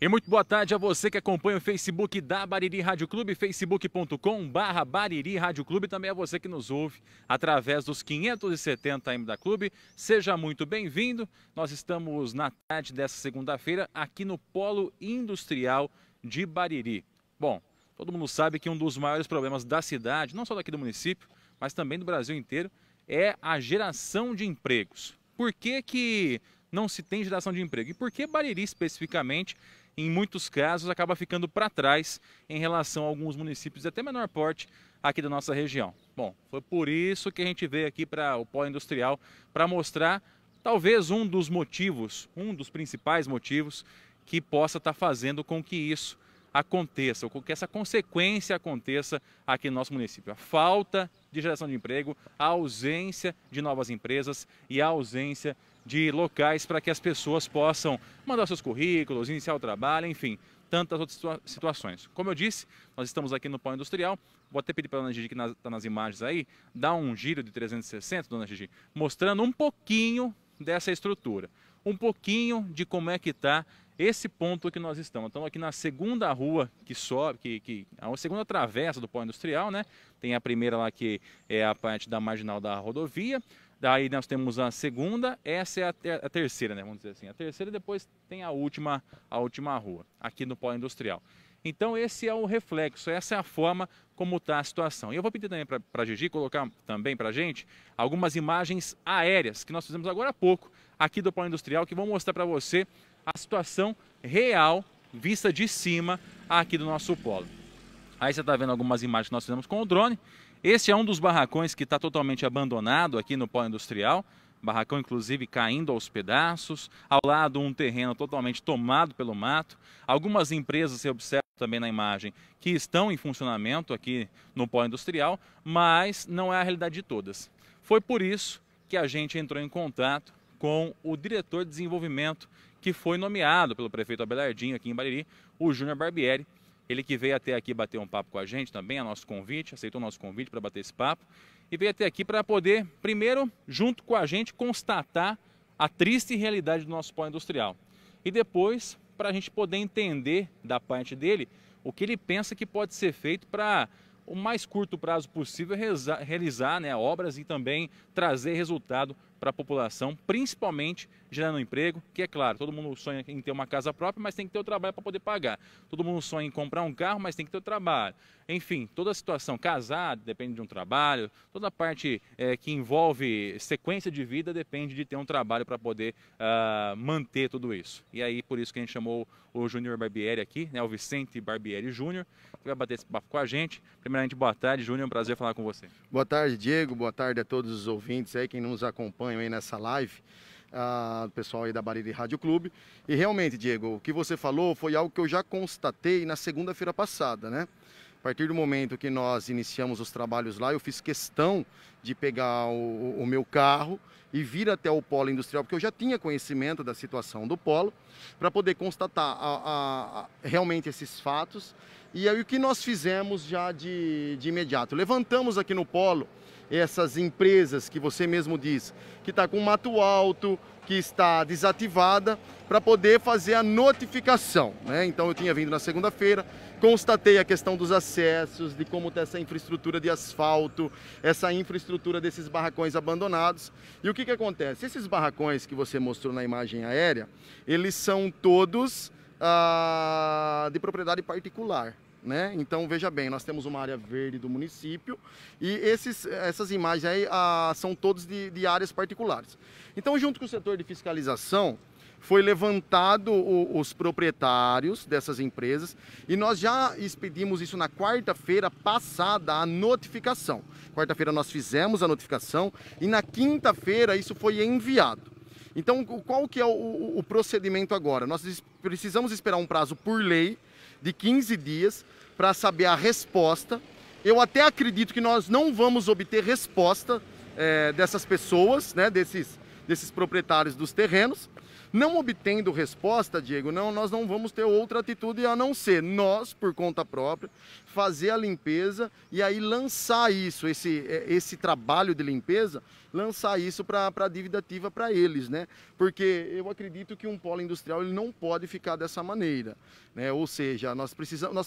E muito boa tarde a você que acompanha o Facebook da Bariri Rádio Clube, facebook.com/Bariri Rádio Clube, também a você que nos ouve através dos 570 AM da Clube. Seja muito bem-vindo. Nós estamos na tarde dessa segunda-feira aqui no Polo Industrial de Bariri. Bom, todo mundo sabe que um dos maiores problemas da cidade, não só daqui do município, mas também do Brasil inteiro, é a geração de empregos. Por que não se tem geração de emprego? E por que Bariri especificamente, em muitos casos, acaba ficando para trás em relação a alguns municípios de até menor porte aqui da nossa região? Bom, foi por isso que a gente veio aqui para o Polo Industrial, para mostrar talvez um dos motivos, um dos principais motivos que possa estar fazendo com que isso aconteça, ou com que essa consequência aconteça aqui no nosso município. A falta de geração de emprego, a ausência de novas empresas e a ausência de locais para que as pessoas possam mandar seus currículos, iniciar o trabalho, enfim, tantas outras situações. Como eu disse, nós estamos aqui no Polo Industrial. Vou até pedir para a dona Gigi, que está nas imagens aí, dar um giro de 360, dona Gigi, mostrando um pouquinho dessa estrutura, um pouquinho de como é que está esse ponto que nós estamos. Estamos aqui na segunda rua que sobe, a segunda travessa do Polo Industrial, né? Tem a primeira lá que é a parte da marginal da rodovia. Daí nós temos a segunda, essa é a terceira, né? Vamos dizer assim. A terceira, depois tem a última rua, aqui no Polo Industrial. Então esse é o reflexo, essa é a forma como está a situação. E eu vou pedir também para a Gigi colocar também para a gente algumas imagens aéreas que nós fizemos agora há pouco aqui do Polo Industrial, que vão mostrar para você a situação real, vista de cima aqui do nosso polo. Aí você está vendo algumas imagens que nós fizemos com o drone. Esse é um dos barracões que está totalmente abandonado aqui no Polo Industrial. Barracão, inclusive, caindo aos pedaços. Ao lado, um terreno totalmente tomado pelo mato. Algumas empresas, você observa também na imagem, que estão em funcionamento aqui no Polo Industrial, mas não é a realidade de todas. Foi por isso que a gente entrou em contato com o diretor de desenvolvimento que foi nomeado pelo prefeito Abelardinho aqui em Bariri, o Júnior Barbieri. Ele que veio até aqui bater um papo com a gente também, a nosso convite, aceitou o nosso convite para bater esse papo. E veio até aqui para poder, primeiro, junto com a gente, constatar a triste realidade do nosso polo industrial. E depois, para a gente poder entender da parte dele o que ele pensa que pode ser feito para o mais curto prazo possível realizar, né, obras e também trazer resultado para a população, principalmente gerando emprego, que é claro, todo mundo sonha em ter uma casa própria, mas tem que ter o trabalho para poder pagar. Todo mundo sonha em comprar um carro, mas tem que ter o trabalho. Enfim, toda a situação, casar depende de um trabalho, toda a parte que envolve sequência de vida depende de ter um trabalho para poder manter tudo isso. E aí, por isso que a gente chamou o Júnior Barbieri aqui, né, o Vicente Barbieri Júnior, que vai bater esse papo com a gente. Primeiramente, boa tarde, Júnior, é um prazer falar com você. Boa tarde, Diego, boa tarde a todos os ouvintes aí, quem nos acompanha aí nessa live, o pessoal aí da Bariri Rádio Clube. E realmente, Diego, o que você falou foi algo que eu já constatei na segunda-feira passada, né? A partir do momento que nós iniciamos os trabalhos lá, eu fiz questão de pegar o meu carro e vir até o polo industrial, porque eu já tinha conhecimento da situação do polo, para poder constatar realmente esses fatos. E aí o que nós fizemos já de imediato? Levantamos aqui no polo essas empresas que você mesmo diz, que está com mato alto, que está desativada, para poder fazer a notificação, né? Então eu tinha vindo na segunda-feira, constatei a questão dos acessos, de como está essa infraestrutura de asfalto, essa infraestrutura desses barracões abandonados. E o que acontece? Esses barracões que você mostrou na imagem aérea, eles são todos de propriedade particular, né? Então veja bem, nós temos uma área verde do município e essas imagens aí são todas de áreas particulares. Então, junto com o setor de fiscalização, foi levantado os proprietários dessas empresas e nós já expedimos isso na quarta-feira passada, a notificação. Quarta-feira nós fizemos a notificação e na quinta-feira isso foi enviado. Então, qual que é o procedimento agora? Nós precisamos esperar um prazo por lei de 15 dias para saber a resposta. Eu até acredito que nós não vamos obter resposta dessas pessoas, né, desses proprietários dos terrenos, Não obtendo resposta, Diego, nós não vamos ter outra atitude a não ser nós, por conta própria, fazer a limpeza e aí lançar isso, esse trabalho de limpeza, lançar isso para a dívida ativa para eles, né? Porque eu acredito que um polo industrial ele não pode ficar dessa maneira, né? Ou seja, nós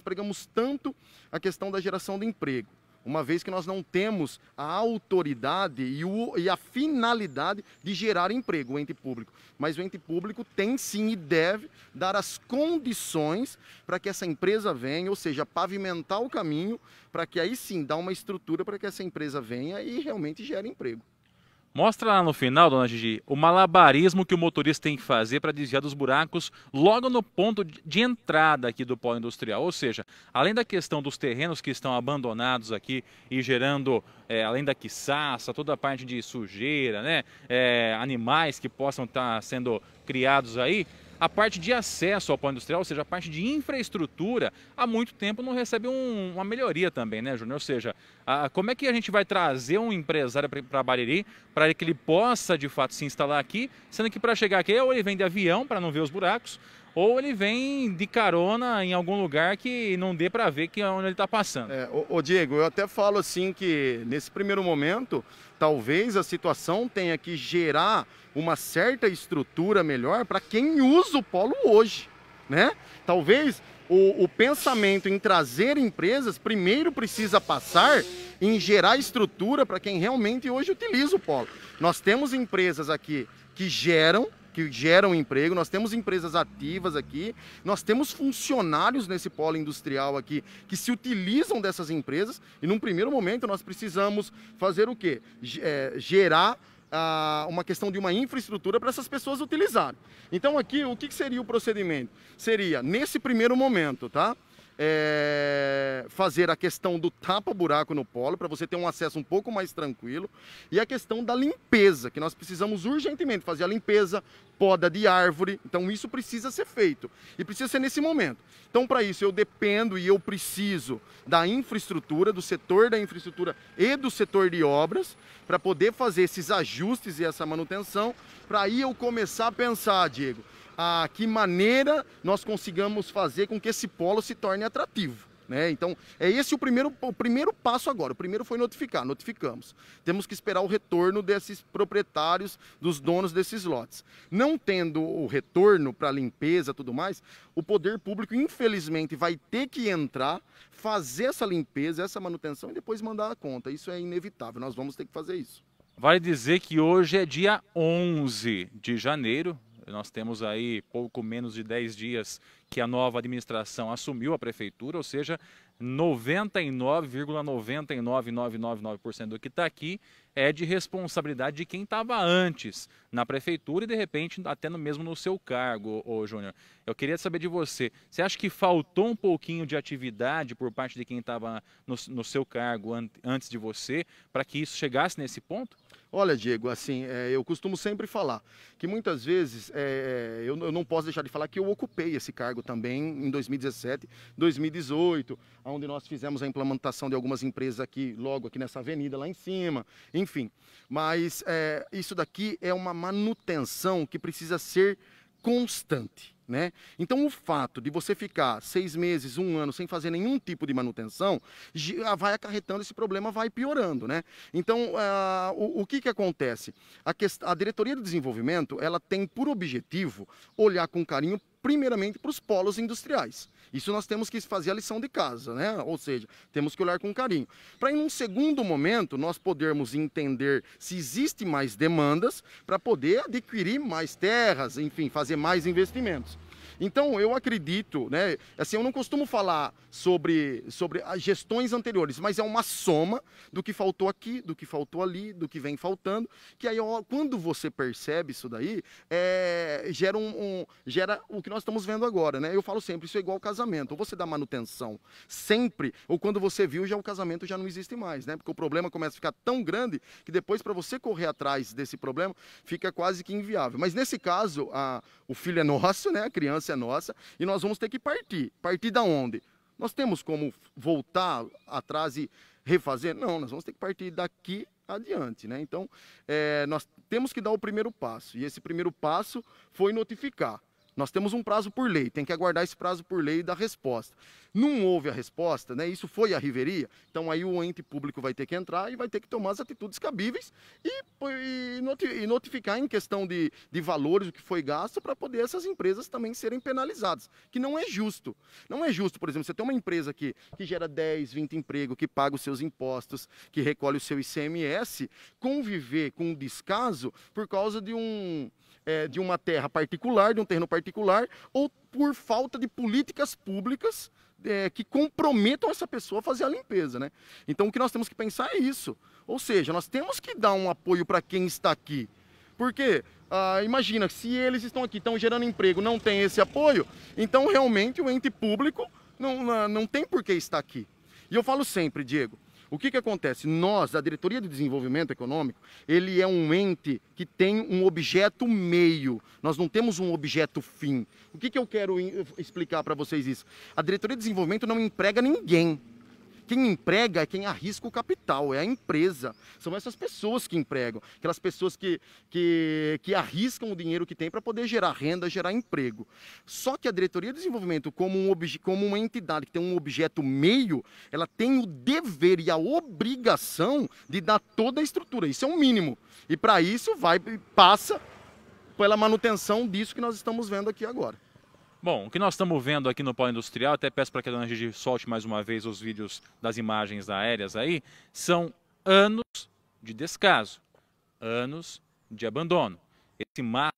pregamos tanto a questão da geração de emprego, uma vez que nós não temos a autoridade e a finalidade de gerar emprego, o ente público. Mas o ente público tem sim e deve dar as condições para que essa empresa venha, ou seja, pavimentar o caminho para que aí sim dá uma estrutura para que essa empresa venha e realmente gere emprego. Mostra lá no final, dona Gigi, o malabarismo que o motorista tem que fazer para desviar dos buracos logo no ponto de entrada aqui do polo industrial. Ou seja, além da questão dos terrenos que estão abandonados aqui e gerando, além da quiçaça, toda a parte de sujeira, né? Animais que possam estar sendo criados aí, a parte de acesso ao polo industrial, ou seja, a parte de infraestrutura, há muito tempo não recebe uma melhoria também, né, Júnior? Ou seja, como é que a gente vai trazer um empresário para Bariri para que ele possa, de fato, se instalar aqui, sendo que para chegar aqui, ou ele vem de avião para não ver os buracos, ou ele vem de carona em algum lugar que não dê para ver que é onde ele está passando. Ô Diego, eu até falo assim que nesse primeiro momento, talvez a situação tenha que gerar uma certa estrutura melhor para quem usa o polo hoje, né? Talvez o pensamento em trazer empresas primeiro precisa passar em gerar estrutura para quem realmente hoje utiliza o polo. Nós temos empresas aqui que geram emprego, nós temos empresas ativas aqui, nós temos funcionários nesse polo industrial aqui que se utilizam dessas empresas e num primeiro momento nós precisamos fazer o quê? Gerar uma questão de uma infraestrutura para essas pessoas utilizarem. Então aqui, o que seria o procedimento? Seria, nesse primeiro momento, tá? Fazer a questão do tapa-buraco no polo, para você ter um acesso um pouco mais tranquilo, e a questão da limpeza, que nós precisamos urgentemente fazer a limpeza, poda de árvore, então isso precisa ser feito, e precisa ser nesse momento. Então para isso eu dependo e eu preciso da infraestrutura, do setor da infraestrutura e do setor de obras, para poder fazer esses ajustes e essa manutenção, para aí eu começar a pensar, Diego, que maneira nós consigamos fazer com que esse polo se torne atrativo, né? Então, é esse o primeiro passo agora. O primeiro foi notificamos. Temos que esperar o retorno desses proprietários, dos donos desses lotes. Não tendo o retorno para limpeza e tudo mais, o poder público, infelizmente, vai ter que entrar, fazer essa limpeza, essa manutenção e depois mandar a conta. Isso é inevitável, nós vamos ter que fazer isso. Vale dizer que hoje é dia 11 de janeiro. Nós temos aí pouco menos de 10 dias que a nova administração assumiu a prefeitura, ou seja, 99,99999% do que está aqui é de responsabilidade de quem estava antes na prefeitura e de repente até mesmo no seu cargo, ô Júnior. Eu queria saber de você, você acha que faltou um pouquinho de atividade por parte de quem estava no seu cargo antes de você para que isso chegasse nesse ponto? Olha, Diego, assim, eu costumo sempre falar que muitas vezes eu não posso deixar de falar que eu ocupei esse cargo também em 2017, 2018, onde nós fizemos a implementação de algumas empresas aqui, logo aqui nessa avenida lá em cima, enfim. Mas isso daqui é uma manutenção que precisa ser constante, né? Então o fato de você ficar 6 meses, 1 ano sem fazer nenhum tipo de manutenção vai acarretando esse problema, vai piorando, né? Então o que acontece? A diretoria de desenvolvimento ela tem por objetivo olhar com carinho primeiramente para os polos industriais. Isso nós temos que fazer a lição de casa, né? Ou seja, temos que olhar com carinho. Para em um segundo momento nós podermos entender se existe mais demandas para poder adquirir mais terras, enfim, fazer mais investimentos. Então, eu acredito, né? Assim, eu não costumo falar sobre as gestões anteriores, mas é uma soma do que faltou aqui, do que faltou ali, do que vem faltando, que aí, quando você percebe isso daí, gera o que nós estamos vendo agora, né? Eu falo sempre, isso é igual ao casamento. Ou você dá manutenção sempre, ou quando você viu, o casamento já não existe mais, né? Porque o problema começa a ficar tão grande que depois, para você correr atrás desse problema, fica quase que inviável. Mas nesse caso, o filho é nosso, né? A criança é nossa, e nós vamos ter que partir. Partir da onde? Nós temos como voltar atrás e refazer? Não, nós vamos ter que partir daqui adiante, né? Então, nós temos que dar o primeiro passo, e esse primeiro passo foi notificar. Nós temos um prazo por lei, tem que aguardar esse prazo por lei da resposta. Não houve a resposta, né? Isso foi a reveria, então aí o ente público vai ter que entrar e vai ter que tomar as atitudes cabíveis e notificar em questão de valores o que foi gasto para poder essas empresas também serem penalizadas, que não é justo. Não é justo, por exemplo, você tem uma empresa que gera 10, 20 empregos, que paga os seus impostos, que recolhe o seu ICMS, conviver com um descaso por causa de uma terra particular, de um terreno particular, ou por falta de políticas públicas que comprometam essa pessoa a fazer a limpeza, né? Então o que nós temos que pensar é isso. Ou seja, nós temos que dar um apoio para quem está aqui. Porque, imagina, se eles estão aqui, estão gerando emprego, não tem esse apoio, então realmente o ente público não tem por que estar aqui. E eu falo sempre, Diego, o que acontece? Nós, a Diretoria de Desenvolvimento Econômico, ele é um ente que tem um objeto meio. Nós não temos um objeto fim. O que eu quero explicar para vocês isso? A Diretoria de Desenvolvimento não emprega ninguém. Quem emprega é quem arrisca o capital, é a empresa. São essas pessoas que empregam, aquelas pessoas que arriscam o dinheiro que tem para poder gerar renda, gerar emprego. Só que a Diretoria de Desenvolvimento, como uma entidade que tem um objeto meio, ela tem o dever e a obrigação de dar toda a estrutura. Isso é um mínimo. E para isso passa pela manutenção disso que nós estamos vendo aqui agora. Bom, o que nós estamos vendo aqui no Polo Industrial, até peço para que a dona Gigi solte mais uma vez os vídeos das imagens aéreas aí, são anos de descaso, anos de abandono. Esse mato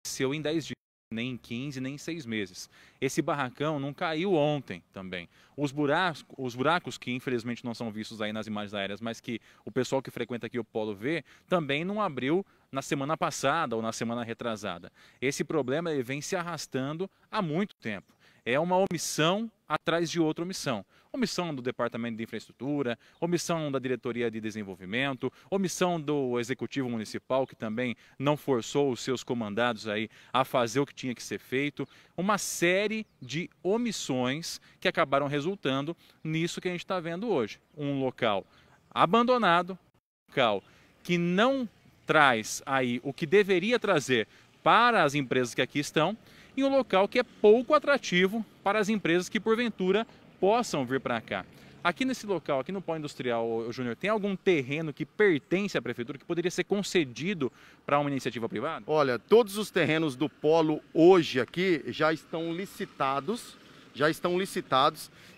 nasceu em 10 dias, nem em 15, nem em 6 meses. Esse barracão não caiu ontem também. Os buracos que infelizmente não são vistos aí nas imagens aéreas, mas que o pessoal que frequenta aqui o Polo vê, também não abriu na semana passada ou na semana retrasada. Esse problema ele vem se arrastando há muito tempo. É uma omissão atrás de outra omissão. Omissão do Departamento de Infraestrutura, omissão da Diretoria de Desenvolvimento, omissão do Executivo Municipal, que também não forçou os seus comandados aí a fazer o que tinha que ser feito. Uma série de omissões que acabaram resultando nisso que a gente está vendo hoje. Um local abandonado, um local que não traz aí o que deveria trazer para as empresas que aqui estão, e um local que é pouco atrativo para as empresas que porventura possam vir para cá. Aqui nesse local, aqui no Polo Industrial, Júnior, tem algum terreno que pertence à prefeitura que poderia ser concedido para uma iniciativa privada? Olha, todos os terrenos do Polo hoje aqui já estão licitados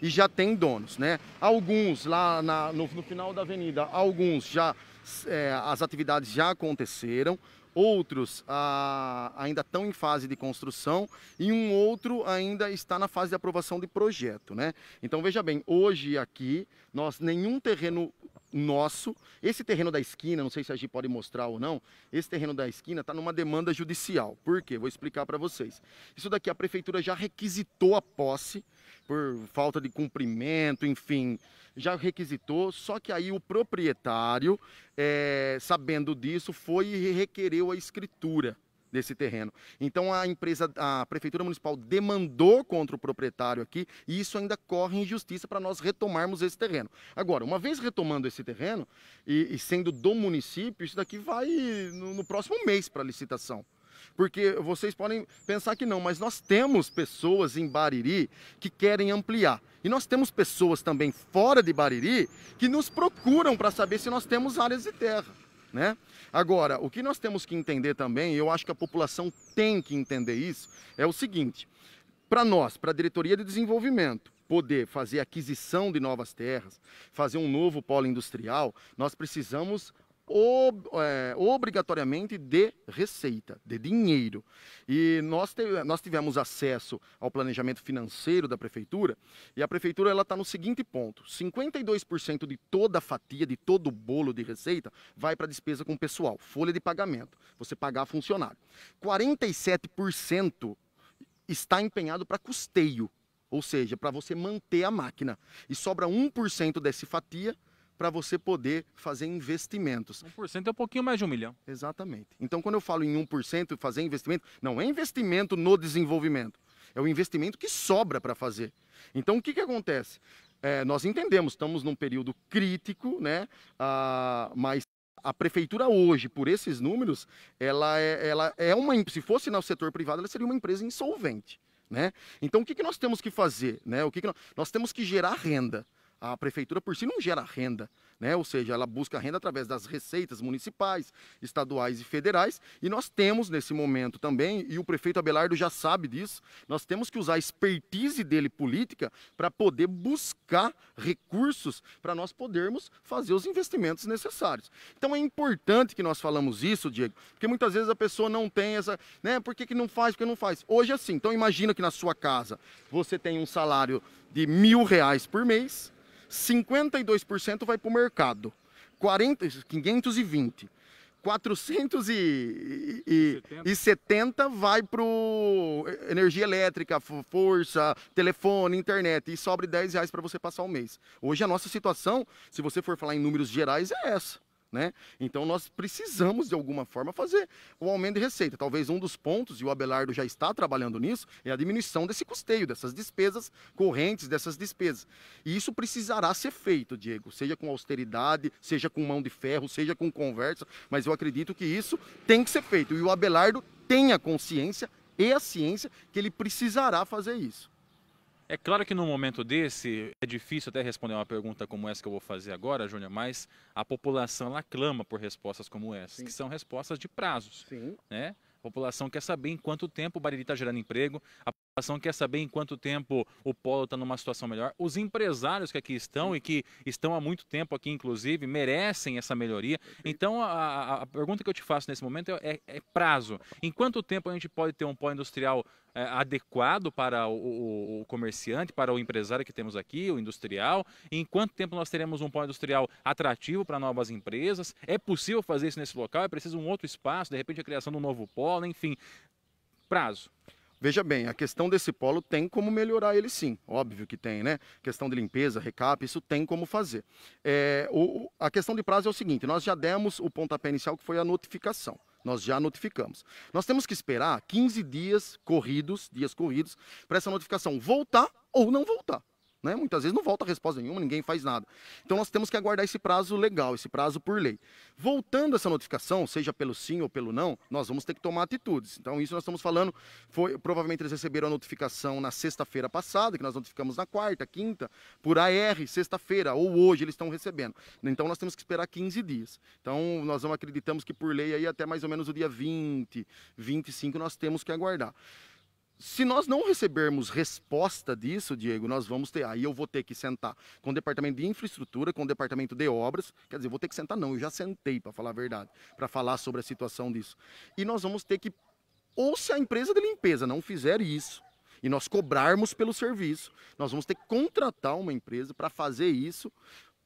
e já tem donos, né? Alguns lá no final da avenida, alguns as atividades já aconteceram, outros ainda estão em fase de construção e um outro ainda está na fase de aprovação de projeto, né? Então veja bem, hoje aqui nenhum terreno nosso, esse terreno da esquina, não sei se a gente pode mostrar ou não, esse terreno da esquina está numa demanda judicial. Por quê? Vou explicar para vocês. Isso daqui a prefeitura já requisitou a posse por falta de cumprimento, enfim, já requisitou, só que aí o proprietário, sabendo disso, foi e requereu a escritura desse terreno. Então a Prefeitura Municipal demandou contra o proprietário aqui e isso ainda corre em justiça para nós retomarmos esse terreno. Agora, uma vez retomando esse terreno e sendo do município, isso daqui vai no próximo mês para licitação. Porque vocês podem pensar que não, mas nós temos pessoas em Bariri que querem ampliar. E nós temos pessoas também fora de Bariri que nos procuram para saber se nós temos áreas de terra, né? Agora, o que nós temos que entender também, e eu acho que a população tem que entender isso, é o seguinte: para nós, para a Diretoria de Desenvolvimento, poder fazer aquisição de novas terras, fazer um novo polo industrial, nós precisamos obrigatoriamente de receita, de dinheiro. E nós tivemos acesso ao planejamento financeiro da prefeitura, e a prefeitura está no seguinte ponto: 52% de toda a fatia, de todo o bolo de receita, vai para despesa com pessoal, folha de pagamento, você pagar funcionário. 47% está empenhado para custeio, ou seja, para você manter a máquina. E sobra 1% dessa fatia para você poder fazer investimentos. 1% é um pouquinho mais de 1 milhão. Exatamente. Então, quando eu falo em 1% fazer investimento, não é investimento no desenvolvimento, é o investimento que sobra para fazer. Então, o que acontece? Nós entendemos, estamos num período crítico, né? Mas a prefeitura hoje, por esses números, ela é uma, se fosse no setor privado, ela seria uma empresa insolvente, né? Então, o que nós temos que fazer, né? Nós temos que gerar renda. A prefeitura por si não gera renda, né? Ou seja, ela busca renda através das receitas municipais, estaduais e federais. E nós temos nesse momento também, e o prefeito Abelardo já sabe disso, nós temos que usar a expertise dele política para poder buscar recursos para nós podermos fazer os investimentos necessários. Então é importante que nós falamos isso, Diego, porque muitas vezes a pessoa não tem essa, né? Por que não faz? Por que não faz? Hoje é assim, então imagina que na sua casa você tem um salário de R$ 1.000 por mês, 52% vai para o mercado, 520, 470 vai para energia elétrica, força, telefone, internet, e sobra R$ 10 para você passar o mês. Hoje a nossa situação, se você for falar em números gerais, é essa. Né? Então nós precisamos de alguma forma fazer o aumento de receita. Talvez um dos pontos, e o Abelardo já está trabalhando nisso, é a diminuição desse custeio, dessas despesas correntes, dessas despesas. E isso precisará ser feito, Diego, seja com austeridade, seja com mão de ferro, seja com conversa, mas eu acredito que isso tem que ser feito. E o Abelardo tem a consciência e a ciência que ele precisará fazer isso. É claro que num momento desse, é difícil até responder uma pergunta como essa que eu vou fazer agora, Júnior, mas a população ela clama por respostas como essa, Sim. que são respostas de prazos. Sim. Né? A população quer saber em quanto tempo o Bariri está gerando emprego, a população quer saber em quanto tempo o polo está numa situação melhor. Os empresários que aqui estão e que estão há muito tempo aqui, inclusive, merecem essa melhoria. Então, a pergunta que eu te faço nesse momento é prazo. Em quanto tempo a gente pode ter um polo industrial adequado para o comerciante, para o empresário que temos aqui, o industrial? Em quanto tempo nós teremos um polo industrial atrativo para novas empresas? É possível fazer isso nesse local? É preciso um outro espaço, de repente a criação de um novo polo, enfim, prazo. Veja bem, a questão desse polo tem como melhorar ele sim, óbvio que tem, né? Questão de limpeza, recap, isso tem como fazer. A questão de prazo é o seguinte, nós já demos o pontapé inicial que foi a notificação. Nós já notificamos. Nós temos que esperar 15 dias corridos, para essa notificação voltar ou não voltar. Né? Muitas vezes não volta resposta nenhuma, ninguém faz nada. Então nós temos que aguardar esse prazo legal, esse prazo por lei. Voltando essa notificação, seja pelo sim ou pelo não, nós vamos ter que tomar atitudes. Então isso nós estamos falando, provavelmente eles receberam a notificação na sexta-feira passada, que nós notificamos na quarta, quinta, por AR, sexta-feira, ou hoje eles estão recebendo. Então nós temos que esperar 15 dias. Então nós acreditamos que por lei aí até mais ou menos o dia 20, 25 nós temos que aguardar. Se nós não recebermos resposta disso, Diego, nós vamos ter, aí eu vou ter que sentar com o departamento de infraestrutura, com o departamento de obras, quer dizer, vou ter que sentar não, eu já sentei para falar a verdade, para falar sobre a situação disso. E nós vamos ter que, ou se a empresa de limpeza não fizer isso, e nós cobrarmos pelo serviço, nós vamos ter que contratar uma empresa para fazer isso,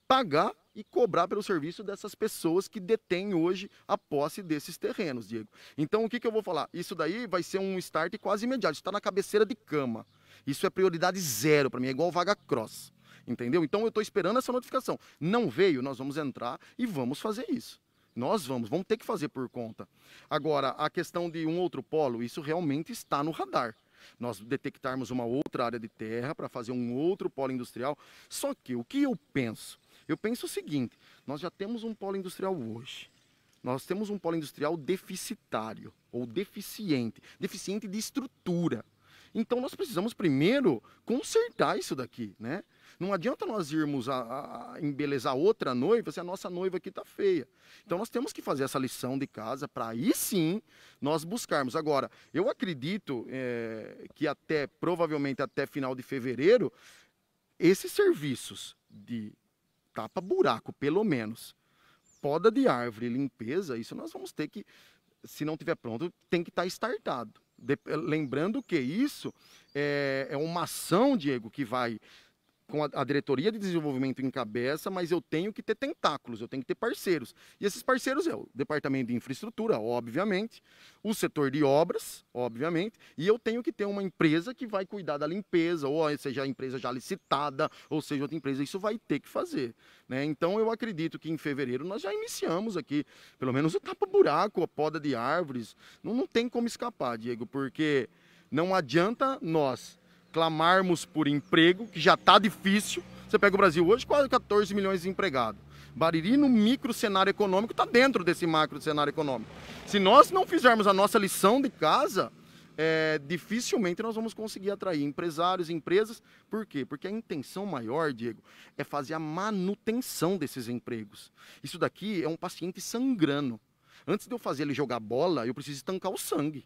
pagar e cobrar pelo serviço dessas pessoas que detêm hoje a posse desses terrenos, Diego. Então, o que eu vou falar? Isso daí vai ser um start quase imediato, isso está na cabeceira de cama. Isso é prioridade zero para mim, é igual vaga cross, entendeu? Então, eu estou esperando essa notificação. Não veio, nós vamos entrar e vamos fazer isso. Nós vamos ter que fazer por conta. Agora, a questão de um outro polo, isso realmente está no radar. Nós detectarmos uma outra área de terra para fazer um outro polo industrial. Só que o que eu penso? Eu penso o seguinte, nós já temos um polo industrial hoje. Nós temos um polo industrial deficitário ou deficiente de estrutura. Então nós precisamos primeiro consertar isso daqui, né? Não adianta nós irmos a embelezar outra noiva se a nossa noiva aqui está feia. Então nós temos que fazer essa lição de casa para aí sim nós buscarmos. Agora, eu acredito que provavelmente até final de fevereiro, esses serviços de tapa-buraco, pelo menos, poda de árvore, limpeza, isso nós vamos ter que, se não tiver pronto, tem que estar startado. Lembrando que isso é uma ação, Diego, que vai com a diretoria de desenvolvimento encabeça, mas eu tenho que ter tentáculos, eu tenho que ter parceiros. E esses parceiros é o departamento de infraestrutura, obviamente, o setor de obras, obviamente, e eu tenho que ter uma empresa que vai cuidar da limpeza, ou seja, a empresa já licitada, ou seja, outra empresa, isso vai ter que fazer. Né? Então eu acredito que em fevereiro nós já iniciamos aqui, pelo menos o tapa-buraco, a poda de árvores, não tem como escapar, Diego, porque não adianta nós clamarmos por emprego, que já está difícil. Você pega o Brasil hoje, quase 14 milhões de empregados. Bariri, no micro cenário econômico, está dentro desse macro cenário econômico. Se nós não fizermos a nossa lição de casa, dificilmente nós vamos conseguir atrair empresários, empresas. Por quê? Porque a intenção maior, Diego, é fazer a manutenção desses empregos. Isso daqui é um paciente sangrando. Antes de eu fazer ele jogar bola, eu preciso estancar o sangue.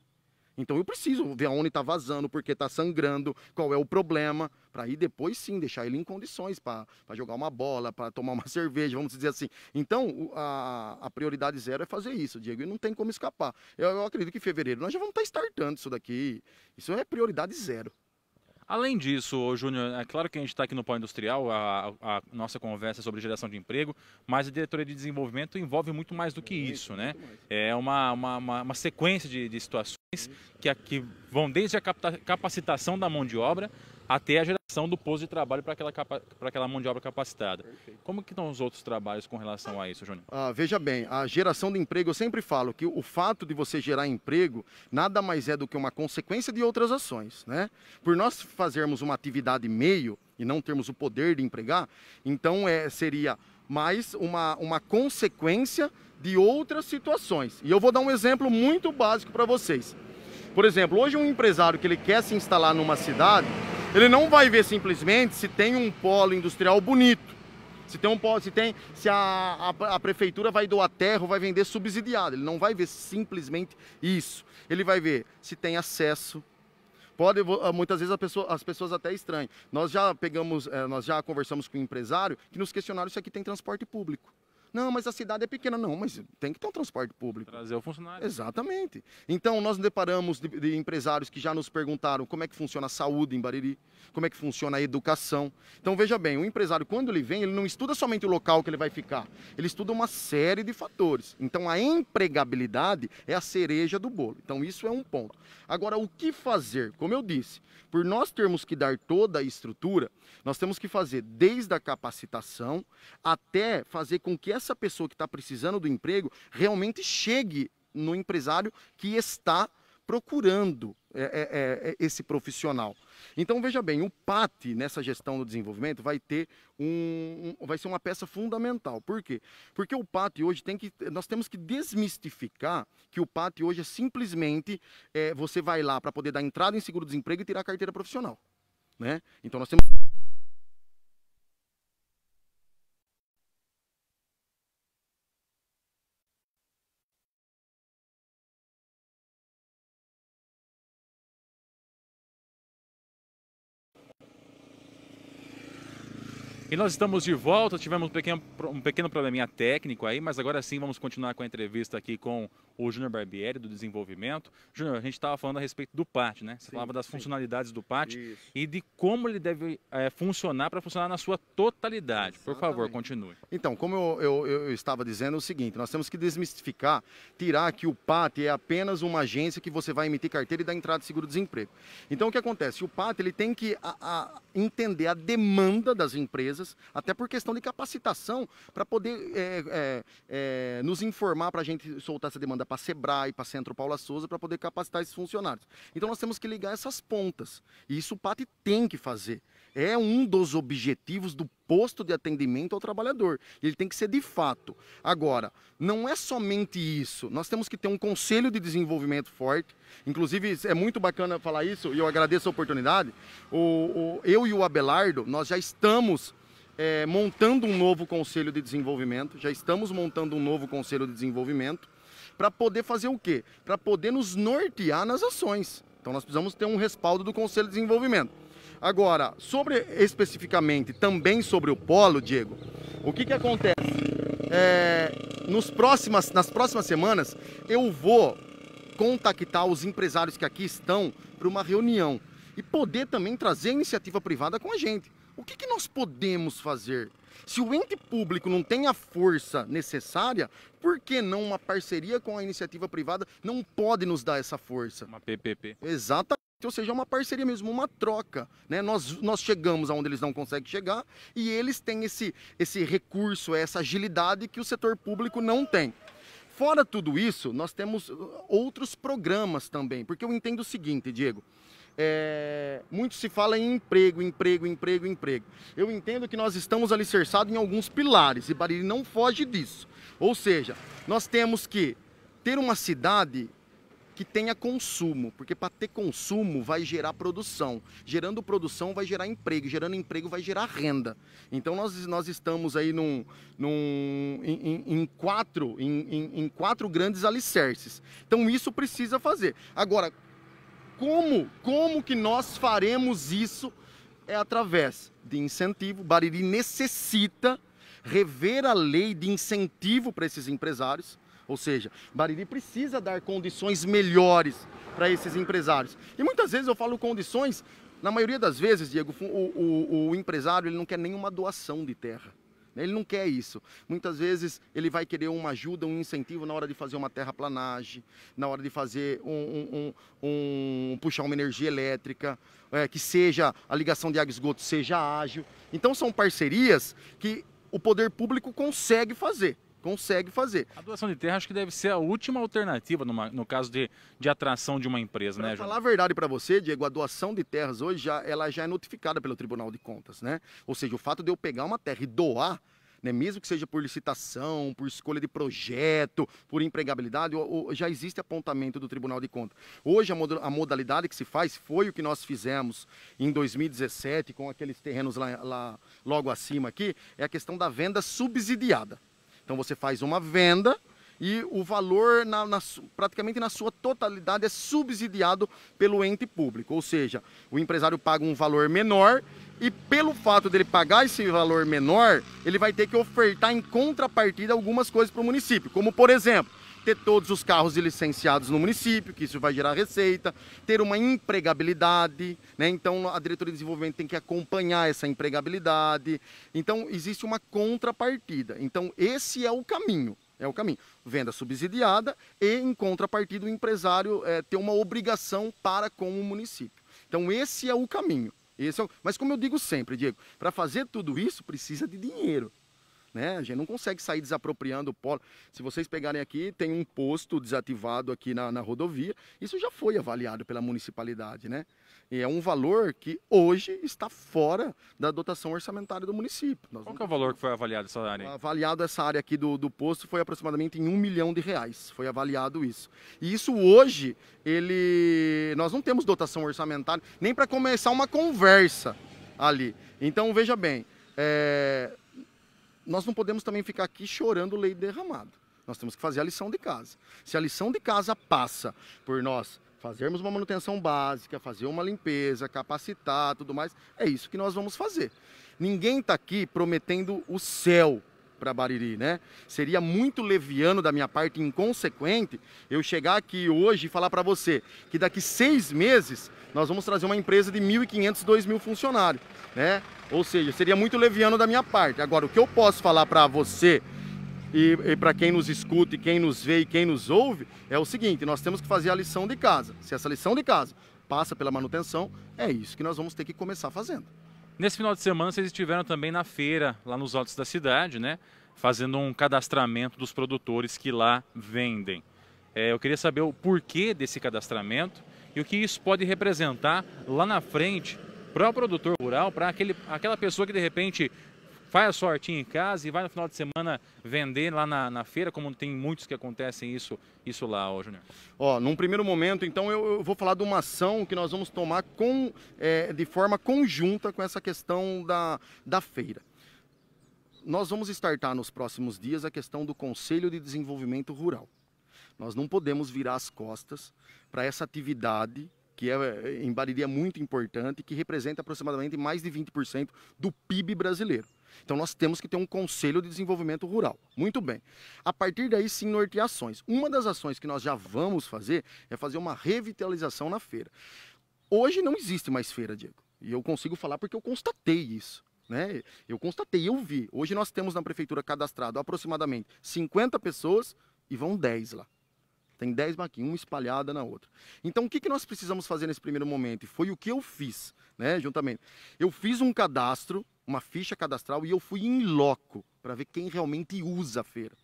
Então eu preciso ver aonde está vazando, porque está sangrando, qual é o problema, para aí depois sim deixar ele em condições para jogar uma bola, para tomar uma cerveja, vamos dizer assim. Então a prioridade zero é fazer isso, Diego, e não tem como escapar. Eu acredito que em fevereiro nós já vamos estar startando isso daqui. Isso é prioridade zero. Além disso, Júnior, é claro que a gente está aqui no Polo Industrial, a nossa conversa é sobre geração de emprego, mas a diretoria de desenvolvimento envolve muito mais do que isso, né? É uma sequência de situações que vão desde a capacitação da mão de obra até a geração do posto de trabalho para aquela mão de obra capacitada. Perfeito. Como que estão os outros trabalhos com relação a isso, Júnior? Veja bem, a geração de emprego, eu sempre falo que o fato de você gerar emprego nada mais é do que uma consequência de outras ações, né? Por nós fazermos uma atividade meio e não termos o poder de empregar, então seria mais uma consequência de outras situações. E eu vou dar um exemplo muito básico para vocês. Por exemplo, hoje um empresário que ele quer se instalar numa cidade, ele não vai ver simplesmente se tem um polo industrial bonito, se a prefeitura vai doar terra ou vai vender subsidiado. Ele não vai ver simplesmente isso. Ele vai ver se tem acesso. Muitas vezes as pessoas até estranham. Nós já conversamos com um empresário que nos questionaram se aqui tem transporte público. Não, mas a cidade é pequena. Não, mas tem que ter um transporte público. Trazer o funcionário. Exatamente. Então, nós nos deparamos de empresários que já nos perguntaram como é que funciona a saúde em Bariri, como é que funciona a educação. Então, veja bem, o empresário, quando ele vem, ele não estuda somente o local que ele vai ficar, ele estuda uma série de fatores. Então, a empregabilidade é a cereja do bolo. Então, isso é um ponto. Agora, o que fazer? Como eu disse, por nós termos que dar toda a estrutura, nós temos que fazer desde a capacitação até fazer com que essa pessoa que está precisando do emprego realmente chegue no empresário que está procurando esse profissional. Então, veja bem, o PAT nessa gestão do desenvolvimento vai ser uma peça fundamental. Por quê? Porque o PAT hoje nós temos que desmistificar que o PAT hoje é simplesmente você vai lá para poder dar entrada em seguro-desemprego e tirar a carteira profissional, né? Então nós temos E nós estamos de volta, tivemos um pequeno probleminha técnico aí, mas agora sim vamos continuar com a entrevista aqui com o Júnior Barbieri, do Desenvolvimento. Júnior, a gente estava falando a respeito do PAT, né? Você falava das funcionalidades do PAT. Isso. E de como ele deve funcionar para funcionar na sua totalidade. Exatamente. Por favor, continue. Então, como eu estava dizendo, é o seguinte, nós temos que desmistificar, tirar que o PAT é apenas uma agência que você vai emitir carteira e dar entrada de seguro-desemprego. Então, o que acontece? O PAT ele tem que entender a demanda das empresas, até por questão de capacitação, para poder nos informar, para a gente soltar essa demanda para a Sebrae, para Centro Paula Souza, para poder capacitar esses funcionários. Então nós temos que ligar essas pontas, e isso o PAT tem que fazer. É um dos objetivos do posto de atendimento ao trabalhador. Ele tem que ser de fato. Agora, não é somente isso. Nós temos que ter um conselho de desenvolvimento forte. Inclusive, é muito bacana falar isso, e eu agradeço a oportunidade. Eu e o Abelardo, nós já estamos montando um novo conselho de desenvolvimento. Já estamos montando um novo conselho de desenvolvimento para poder fazer o quê? Para poder nos nortear nas ações. Então, nós precisamos ter um respaldo do Conselho de Desenvolvimento. Agora, especificamente também sobre o polo, Diego, o que acontece? Nas próximas semanas, eu vou contactar os empresários que aqui estão para uma reunião e poder também trazer a iniciativa privada com a gente. O que nós podemos fazer? Se o ente público não tem a força necessária, por que não uma parceria com a iniciativa privada não pode nos dar essa força? Uma PPP. Exatamente. Ou seja, é uma parceria mesmo, uma troca, né? Nós chegamos aonde eles não conseguem chegar e eles têm esse recurso, essa agilidade que o setor público não tem. Fora tudo isso, nós temos outros programas também, porque eu entendo o seguinte, Diego, muito se fala em emprego, emprego, emprego, emprego. Eu entendo que nós estamos alicerçados em alguns pilares e Bariri não foge disso. Ou seja, nós temos que ter uma cidade que tenha consumo, porque para ter consumo vai gerar produção. Gerando produção vai gerar emprego, gerando emprego vai gerar renda. Então nós estamos aí em quatro grandes alicerces. Então isso precisa fazer. Agora, como que nós faremos isso? É através de incentivo. Bariri necessita rever a lei de incentivo para esses empresários. Ou seja, Bariri precisa dar condições melhores para esses empresários. E muitas vezes eu falo condições, na maioria das vezes, Diego, o empresário ele não quer nenhuma doação de terra. Ele não quer isso. Muitas vezes ele vai querer uma ajuda, um incentivo na hora de fazer uma terraplanagem, na hora de fazer puxar uma energia elétrica, que seja a ligação de água e esgoto seja ágil. Então são parcerias que o poder público consegue fazer. A doação de terra acho que deve ser a última alternativa no caso de atração de uma empresa, né, Para Júnior? falar a verdade para você, Diego, a doação de terras hoje ela já é notificada pelo Tribunal de Contas, né? Ou seja, o fato de eu pegar uma terra e doar, né, mesmo que seja por licitação, por escolha de projeto, por empregabilidade, já existe apontamento do Tribunal de Contas. Hoje a modalidade que se faz foi o que nós fizemos em 2017 com aqueles terrenos lá logo acima aqui, é a questão da venda subsidiada. Então você faz uma venda e o valor praticamente na sua totalidade é subsidiado pelo ente público. Ou seja, o empresário paga um valor menor e pelo fato dele pagar esse valor menor, ele vai ter que ofertar em contrapartida algumas coisas para o município. Como, por exemplo, ter todos os carros licenciados no município, que isso vai gerar receita, ter uma empregabilidade, né? Então a diretoria de desenvolvimento tem que acompanhar essa empregabilidade. Então existe uma contrapartida. Então esse é o caminho. Venda subsidiada e em contrapartida o empresário ter uma obrigação para com o município. Então esse é o caminho. Mas como eu digo sempre, Diego, para fazer tudo isso precisa de dinheiro. Né? A gente não consegue sair desapropriando o polo. Se vocês pegarem aqui, tem um posto desativado aqui na rodovia. Isso já foi avaliado pela municipalidade, né? E é um valor que hoje está fora da dotação orçamentária do município. Qual que é o valor que foi avaliado essa área? Avaliado essa área aqui do posto foi aproximadamente em R$1 milhão. Foi avaliado isso. E isso hoje, nós não temos dotação orçamentária nem para começar uma conversa ali. Então, veja bem, nós não podemos também ficar aqui chorando leite derramado. Nós temos que fazer a lição de casa. Se a lição de casa passa por nós fazermos uma manutenção básica, fazer uma limpeza, capacitar, tudo mais, é isso que nós vamos fazer. Ninguém está aqui prometendo o céu para Bariri, né? Seria muito leviano da minha parte, inconsequente, eu chegar aqui hoje e falar para você que daqui 6 meses nós vamos trazer uma empresa de 1.500, 2.000 funcionários, né? Ou seja, seria muito leviano da minha parte. Agora, o que eu posso falar para você e para quem nos escuta, e quem nos vê e quem nos ouve, é o seguinte: nós temos que fazer a lição de casa. Se essa lição de casa passa pela manutenção, é isso que nós vamos ter que começar fazendo. Nesse final de semana vocês estiveram também na feira, lá nos altos da cidade, né? Fazendo um cadastramento dos produtores que lá vendem. Eu queria saber o porquê desse cadastramento e o que isso pode representar lá na frente para o produtor rural, para aquela pessoa que de repente faz a sua hortinha em casa e vai no final de semana vender lá na feira, como tem muitos que acontecem isso lá, ó, Júnior. Num primeiro momento, então, eu vou falar de uma ação que nós vamos tomar de forma conjunta com essa questão da feira. Nós vamos startar nos próximos dias a questão do Conselho de Desenvolvimento Rural. Nós não podemos virar as costas para essa atividade que em Bariri é muito importante, que representa aproximadamente mais de 20% do PIB brasileiro. Então nós temos que ter um Conselho de Desenvolvimento Rural. Muito bem. A partir daí, sim, nortear ações. Uma das ações que nós já vamos fazer é fazer uma revitalização na feira. Hoje não existe mais feira, Diego. E eu consigo falar porque eu constatei isso. Né? Eu constatei, eu vi. Hoje nós temos na prefeitura cadastrado aproximadamente 50 pessoas e vão 10 lá. Tem 10 maquinhas, uma espalhada na outra. Então, o que nós precisamos fazer nesse primeiro momento? E foi o que eu fiz, né, juntamente. Eu fiz um cadastro, uma ficha cadastral, e eu fui em loco para ver quem realmente usa a feira.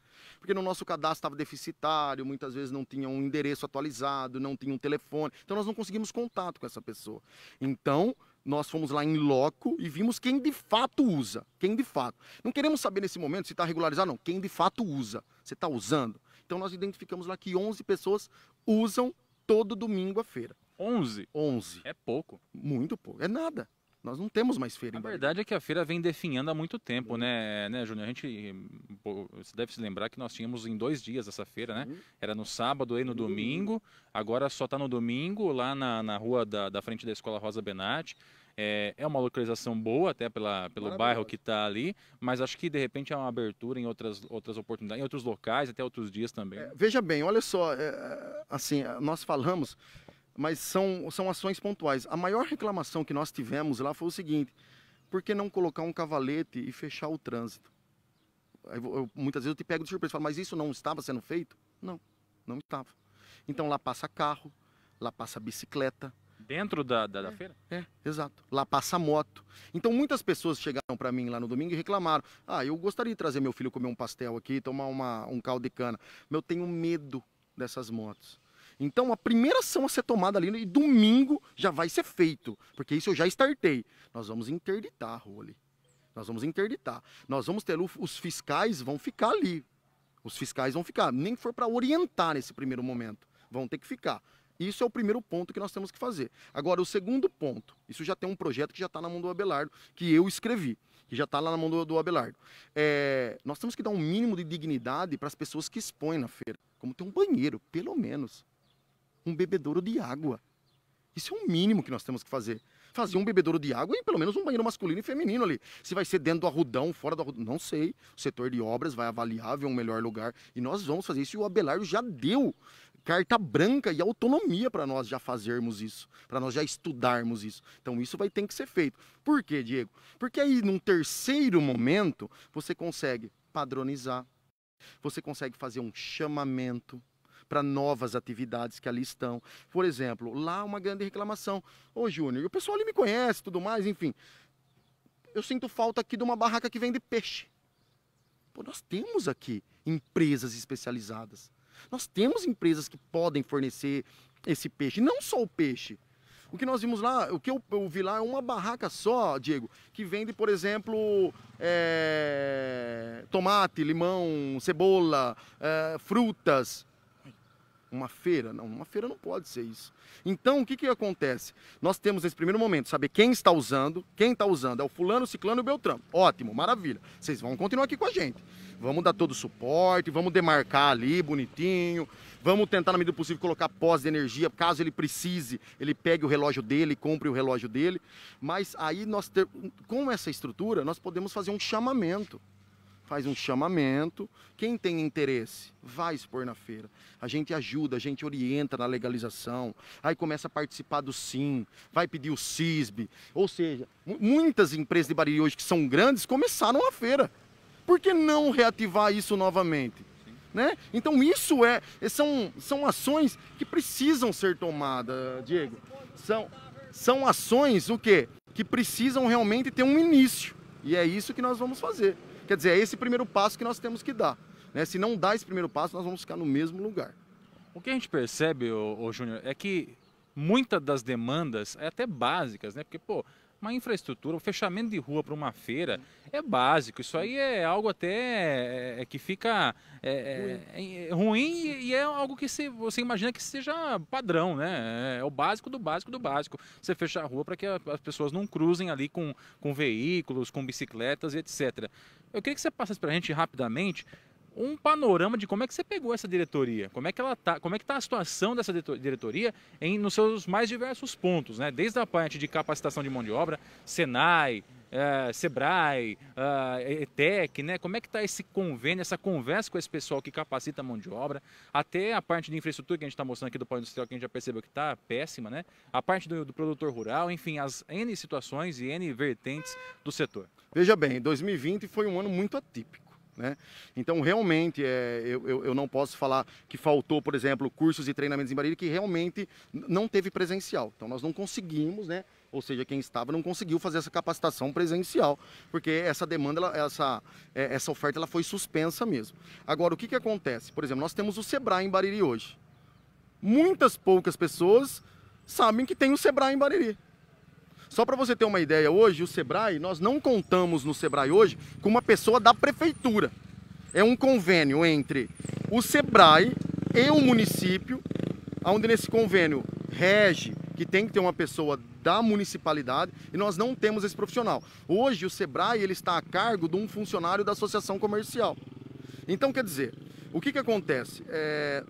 Porque no nosso cadastro estava deficitário, muitas vezes não tinha um endereço atualizado, não tinha um telefone, então nós não conseguimos contato com essa pessoa. Então, nós fomos lá em loco e vimos quem de fato usa, quem de fato. Não queremos saber nesse momento se está regularizado, não, quem de fato usa. Você está usando? Então nós identificamos lá que 11 pessoas usam todo domingo a feira. 11? 11. É pouco. Muito pouco, é nada. Nós não temos mais feira A em Bariri. verdade é que a feira vem definhando há muito tempo, né, Júnior? Você deve se lembrar que nós tínhamos em 2 dias essa feira, né? Era no sábado e no domingo, agora só está no domingo, lá na rua da frente da Escola Rosa Benatti. É uma localização boa, até pelo bairro que está ali, mas acho que de repente é uma abertura em outras oportunidades, em outros locais, até outros dias também. Veja bem, olha só, assim, nós falamos, mas são ações pontuais. A maior reclamação que nós tivemos lá foi o seguinte: por que não colocar um cavalete e fechar o trânsito? Muitas vezes eu te pego de surpresa e falo, mas isso não estava sendo feito? Não, não estava. Então lá passa carro, lá passa bicicleta. Dentro da feira? Exato. Lá passa moto. Então muitas pessoas chegaram para mim lá no domingo e reclamaram: eu gostaria de trazer meu filho comer um pastel aqui, tomar um caldo de cana. Mas eu tenho medo dessas motos. Então a primeira ação a ser tomada ali, e domingo já vai ser feito, porque isso eu já startei. Nós vamos interditar a rua ali. Nós vamos interditar. Nós vamos ter, os fiscais vão ficar ali. Os fiscais vão ficar, nem que for para orientar nesse primeiro momento. Vão ter que ficar. Isso é o primeiro ponto que nós temos que fazer. Agora, o segundo ponto, isso já tem um projeto que já está na mão do Abelardo, que eu escrevi, que já está lá na mão do Abelardo. Nós temos que dar um mínimo de dignidade para as pessoas que expõem na feira. Como ter um banheiro, pelo menos. Um bebedouro de água. Isso é o mínimo que nós temos que fazer. Fazer um bebedouro de água e pelo menos um banheiro masculino e feminino ali. Se vai ser dentro do arrudão, fora do arrudão, não sei. O setor de obras vai avaliar, ver um melhor lugar. E nós vamos fazer isso. E o Abelardo já deu carta branca e autonomia para nós já fazermos isso. Para nós já estudarmos isso. Então isso vai ter que ser feito. Por quê, Diego? Porque aí num terceiro momento você consegue padronizar. Você consegue fazer um chamamento para novas atividades que ali estão. Por exemplo, lá uma grande reclamação. Ô Júnior, o pessoal ali me conhece e tudo mais, enfim. Eu sinto falta aqui de uma barraca que vende peixe. Pô, nós temos aqui empresas especializadas. Nós temos empresas que podem fornecer esse peixe. Não só o peixe. O que nós vimos lá, o que eu vi lá é uma barraca só, Diego, que vende, por exemplo, tomate, limão, cebola, frutas. Uma feira? Não, uma feira não pode ser isso. Então, o que acontece? Nós temos nesse primeiro momento, saber quem está usando é o fulano, ciclano e o beltrano. Ótimo, maravilha. Vocês vão continuar aqui com a gente. Vamos dar todo o suporte, vamos demarcar ali, bonitinho. Vamos tentar, na medida do possível, colocar pós de energia, caso ele precise, ele pegue o relógio dele, compre o relógio dele. Mas aí, com essa estrutura, nós podemos fazer um chamamento. Faz um chamamento, quem tem interesse vai expor na feira. A gente ajuda, a gente orienta na legalização, aí começa a participar do SIM, vai pedir o CISB. Ou seja, muitas empresas de Bariri hoje que são grandes começaram a feira. Por que não reativar isso novamente? Né? Então isso são ações que precisam ser tomadas, Diego. São ações o quê? Que precisam realmente ter um início. E é isso que nós vamos fazer. Quer dizer, é esse primeiro passo que nós temos que dar. Né? Se não dar esse primeiro passo, nós vamos ficar no mesmo lugar. O que a gente percebe, Júnior, é que muitas das demandas, até básicas, né? Porque, uma infraestrutura, o fechamento de rua para uma feira é básico. Isso aí é algo até que fica ruim e é algo que você imagina que seja padrão, né? É o básico do básico do básico. Você fechar a rua para que as pessoas não cruzem ali com veículos, com bicicletas e etc. Eu queria que você passasse para a gente rapidamente um panorama de como é que você pegou essa diretoria, como é que está a situação dessa diretoria nos seus mais diversos pontos, né? Desde a parte de capacitação de mão de obra, Senai, Sebrae, ETEC, né? Como é que está esse convênio, essa conversa com esse pessoal que capacita a mão de obra, até a parte de infraestrutura que a gente está mostrando aqui do polo industrial, que a gente já percebeu que está péssima, né? A parte do produtor rural, enfim, as N situações e N vertentes do setor. Veja bem, 2020 foi um ano muito atípico. Né? Então, realmente, eu não posso falar que faltou, por exemplo, cursos e treinamentos em Bariri, que realmente não teve presencial. Então, nós não conseguimos, né, Ou seja, quem estava não conseguiu fazer essa capacitação presencial, porque essa demanda, essa oferta ela foi suspensa mesmo. Agora, o que acontece? Por exemplo, nós temos o Sebrae em Bariri hoje. Muitas poucas pessoas sabem que tem o Sebrae em Bariri. Só para você ter uma ideia, hoje o Sebrae, nós não contamos no Sebrae hoje com uma pessoa da prefeitura. É um convênio entre o Sebrae e o município, onde nesse convênio rege que tem que ter uma pessoa da municipalidade e nós não temos esse profissional. Hoje o Sebrae ele está a cargo de um funcionário da associação comercial. Então, quer dizer, o que acontece?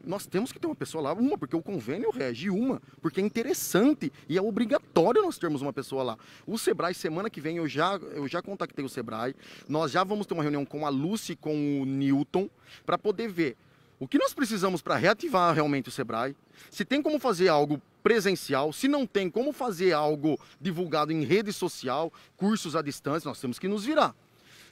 Nós temos que ter uma pessoa lá, uma, porque o convênio rege, uma, porque é interessante e é obrigatório nós termos uma pessoa lá. O Sebrae, semana que vem, eu já contactei o Sebrae, nós já vamos ter uma reunião com a Lúcia e com o Newton, para poder ver o que nós precisamos para reativar realmente o Sebrae, se tem como fazer algo presencial, se não tem como fazer algo divulgado em rede social, cursos à distância, nós temos que nos virar.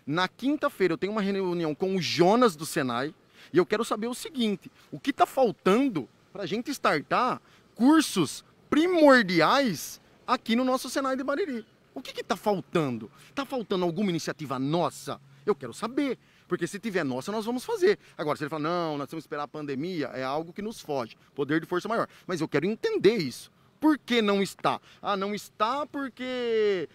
Na quinta-feira eu tenho uma reunião com o Jonas do Senai e eu quero saber o seguinte, o que está faltando para a gente startar cursos primordiais aqui no nosso Senai de Bariri? O que está faltando? Está faltando alguma iniciativa nossa? Eu quero saber, porque se tiver nossa, nós vamos fazer. Agora, se ele fala, não, nós temos que esperar a pandemia, é algo que nos foge, poder de força maior. Mas eu quero entender isso. Por que não está? Ah, não está porque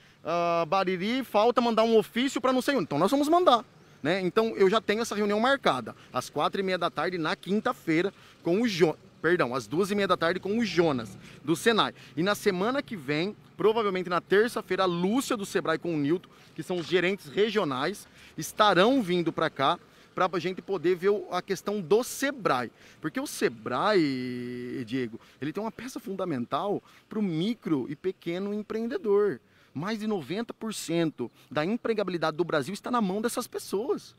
Bariri falta mandar um ofício para não sei onde. Então nós vamos mandar. Né? Então eu já tenho essa reunião marcada, às 4h30 da tarde, na quinta-feira, com o Jonas. Perdão, às 2h30 da tarde com o Jonas, do Senai. E na semana que vem, provavelmente na terça-feira, a Lúcia do Sebrae com o Nilton, que são os gerentes regionais, estarão vindo para cá, para a gente poder ver a questão do Sebrae. Porque o Sebrae, Diego, ele tem uma peça fundamental para o micro e pequeno empreendedor. Mais de 90% da empregabilidade do Brasil está na mão dessas pessoas.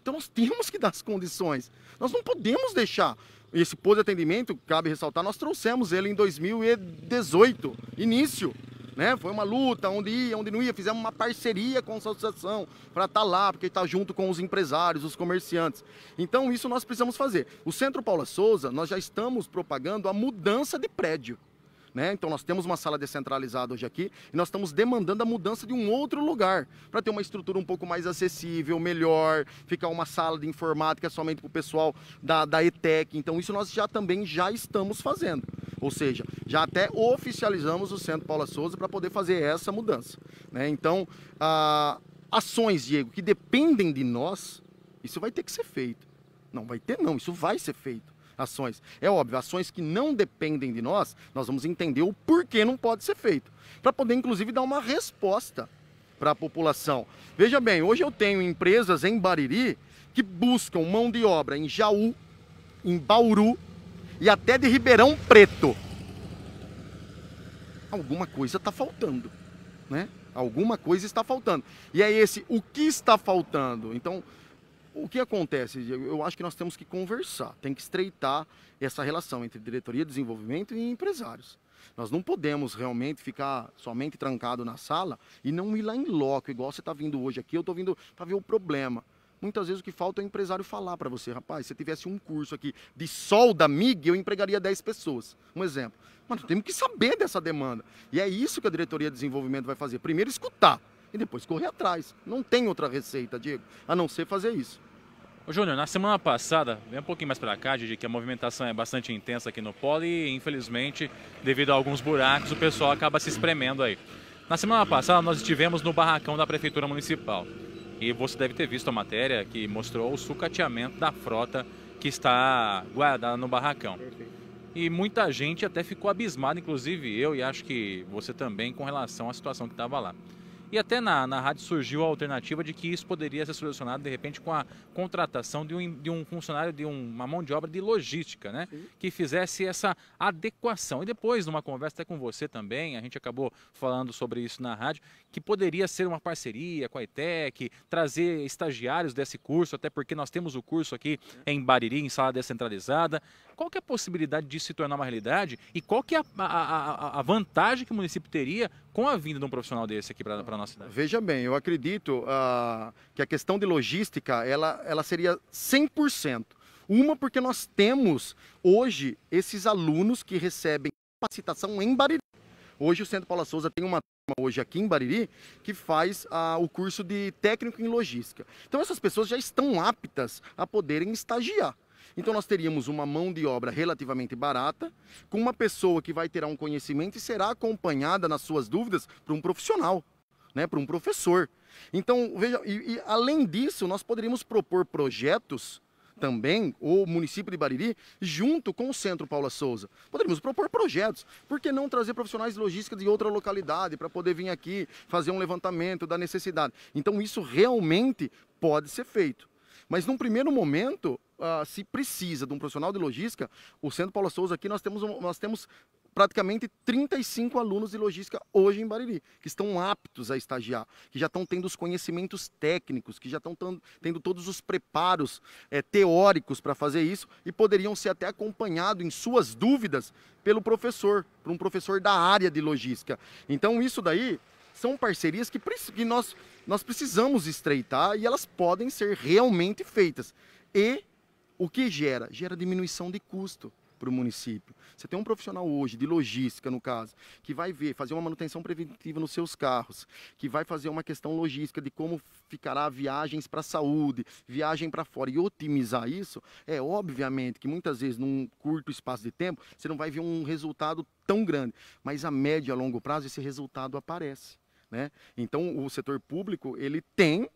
Então nós temos que dar as condições. Nós não podemos deixar. Esse posto de atendimento, cabe ressaltar, nós trouxemos ele em 2018, início. Né? Foi uma luta, onde ia, onde não ia, fizemos uma parceria com a associação para estar lá, porque está junto com os empresários, os comerciantes. Então isso nós precisamos fazer. O Centro Paula Souza, nós já estamos propagando a mudança de prédio. Né? Então nós temos uma sala descentralizada hoje aqui e nós estamos demandando a mudança de um outro lugar para ter uma estrutura um pouco mais acessível, melhor, ficar uma sala de informática somente para o pessoal da ETEC. Então isso nós também já estamos fazendo. Ou seja, já até oficializamos o Centro Paula Souza para poder fazer essa mudança. Né? Então, ações, Diego, que dependem de nós, isso vai ter que ser feito. Não vai ter não, isso vai ser feito. Ações. É óbvio, ações que não dependem de nós, nós vamos entender o porquê não pode ser feito. Para poder, inclusive, dar uma resposta para a população. Veja bem, hoje eu tenho empresas em Bariri que buscam mão de obra em Jaú, em Bauru e até de Ribeirão Preto. Alguma coisa está faltando, né? Alguma coisa está faltando. E é esse, o que está faltando? Então, o que acontece? Eu acho que nós temos que conversar, tem que estreitar essa relação entre diretoria de desenvolvimento e empresários. Nós não podemos realmente ficar somente trancado na sala e não ir lá em loco, igual você está vindo hoje aqui, eu estou vindo para ver o problema. Muitas vezes o que falta é o empresário falar para você, rapaz, se tivesse um curso aqui de solda MIG, eu empregaria 10 pessoas. Um exemplo. Mas nós temos que saber dessa demanda. E é isso que a diretoria de desenvolvimento vai fazer. Primeiro escutar. E depois correr atrás. Não tem outra receita, Diego, a não ser fazer isso. Ô Júnior, na semana passada, vem um pouquinho mais para cá, Didi, que a movimentação é bastante intensa aqui no polo e, infelizmente, devido a alguns buracos, o pessoal acaba se espremendo aí. Na semana passada, nós estivemos no barracão da Prefeitura Municipal. E você deve ter visto a matéria que mostrou o sucateamento da frota que está guardada no barracão. Perfeito. E muita gente até ficou abismada, inclusive eu, e acho que você também, com relação à situação que estava lá. E até na rádio surgiu a alternativa de que isso poderia ser solucionado, de repente, com a contratação de um funcionário, de uma mão de obra de logística, né? Sim. Que fizesse essa adequação. E depois, numa conversa até com você também, a gente acabou falando sobre isso na rádio, que poderia ser uma parceria com a ETEC, trazer estagiários desse curso, até porque nós temos o curso aqui em Bariri, em sala descentralizada. Qual que é a possibilidade disso se tornar uma realidade e qual que é a vantagem que o município teria com a vinda de um profissional desse aqui para a nossa cidade? Veja bem, eu acredito que a questão de logística, ela seria 100%. Uma, porque nós temos hoje esses alunos que recebem capacitação em Bariri. Hoje o Centro Paula Souza tem uma turma hoje aqui em Bariri que faz o curso de técnico em logística. Então essas pessoas já estão aptas a poderem estagiar. Então nós teríamos uma mão de obra relativamente barata, com uma pessoa que vai ter um conhecimento e será acompanhada nas suas dúvidas por um profissional, né, por um professor. Então, veja, além disso, nós poderíamos propor projetos também, o município de Bariri, junto com o Centro Paula Souza. Poderíamos propor projetos. Por que não trazer profissionais de logística de outra localidade para poder vir aqui fazer um levantamento da necessidade? Então, isso realmente pode ser feito. Mas num primeiro momento, se precisa de um profissional de logística, o Centro Paula Souza aqui nós temos praticamente 35 alunos de logística hoje em Bariri, que estão aptos a estagiar, que já estão tendo os conhecimentos técnicos, que já estão tendo todos os preparos teóricos para fazer isso e poderiam ser até acompanhados em suas dúvidas pelo professor, por um professor da área de logística. Então isso daí são parcerias que nós precisamos estreitar e elas podem ser realmente feitas. E o que gera? Gera diminuição de custo para o município. Você tem um profissional hoje, de logística no caso, que vai fazer uma manutenção preventiva nos seus carros, que vai fazer uma questão logística de como ficará viagens para a saúde, viagem para fora, e otimizar isso, obviamente que muitas vezes num curto espaço de tempo, você não vai ver um resultado tão grande, mas a médio e a longo prazo esse resultado aparece. Né? Então o setor público ele tem,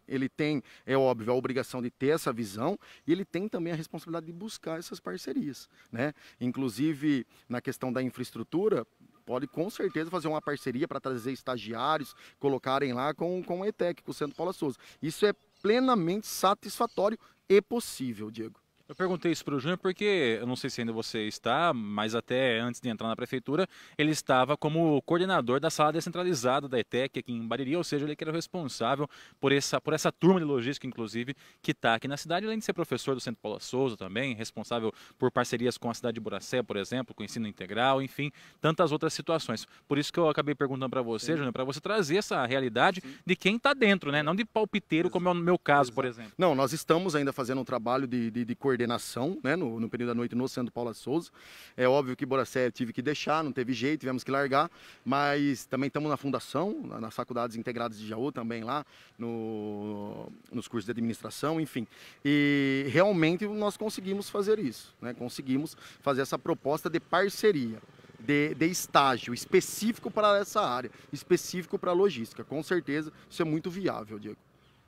é óbvio, a obrigação de ter essa visão e ele tem também a responsabilidade de buscar essas parcerias, né? Inclusive na questão da infraestrutura, pode com certeza fazer uma parceria para trazer estagiários, colocarem lá com o ETEC, com o Centro Paula Souza. Isso é plenamente satisfatório e possível, Diego. Eu perguntei isso para o Júnior porque, eu não sei se ainda você está, mas até antes de entrar na prefeitura, ele estava como coordenador da sala descentralizada da ETEC aqui em Bariri, ou seja, ele que era o responsável por essa turma de logística, inclusive, que está aqui na cidade, além de ser professor do Centro Paula Souza também, responsável por parcerias com a cidade de Buracé, por exemplo, com o ensino integral, enfim, tantas outras situações. Por isso que eu acabei perguntando para você, Júnior, para você trazer essa realidade de quem está dentro, né? Não de palpiteiro, como é o meu caso, por exemplo. Não, nós estamos ainda fazendo um trabalho de coordenação, né, no período da noite no Centro Paula Souza. É óbvio que Boracé tive que deixar, não teve jeito, tivemos que largar, mas também estamos na fundação, nas faculdades integradas de Jaú também lá, nos cursos de administração, enfim. E realmente nós conseguimos fazer isso, né, conseguimos fazer essa proposta de parceria. De estágio específico para essa área, específico para a logística. Com certeza isso é muito viável, Diego.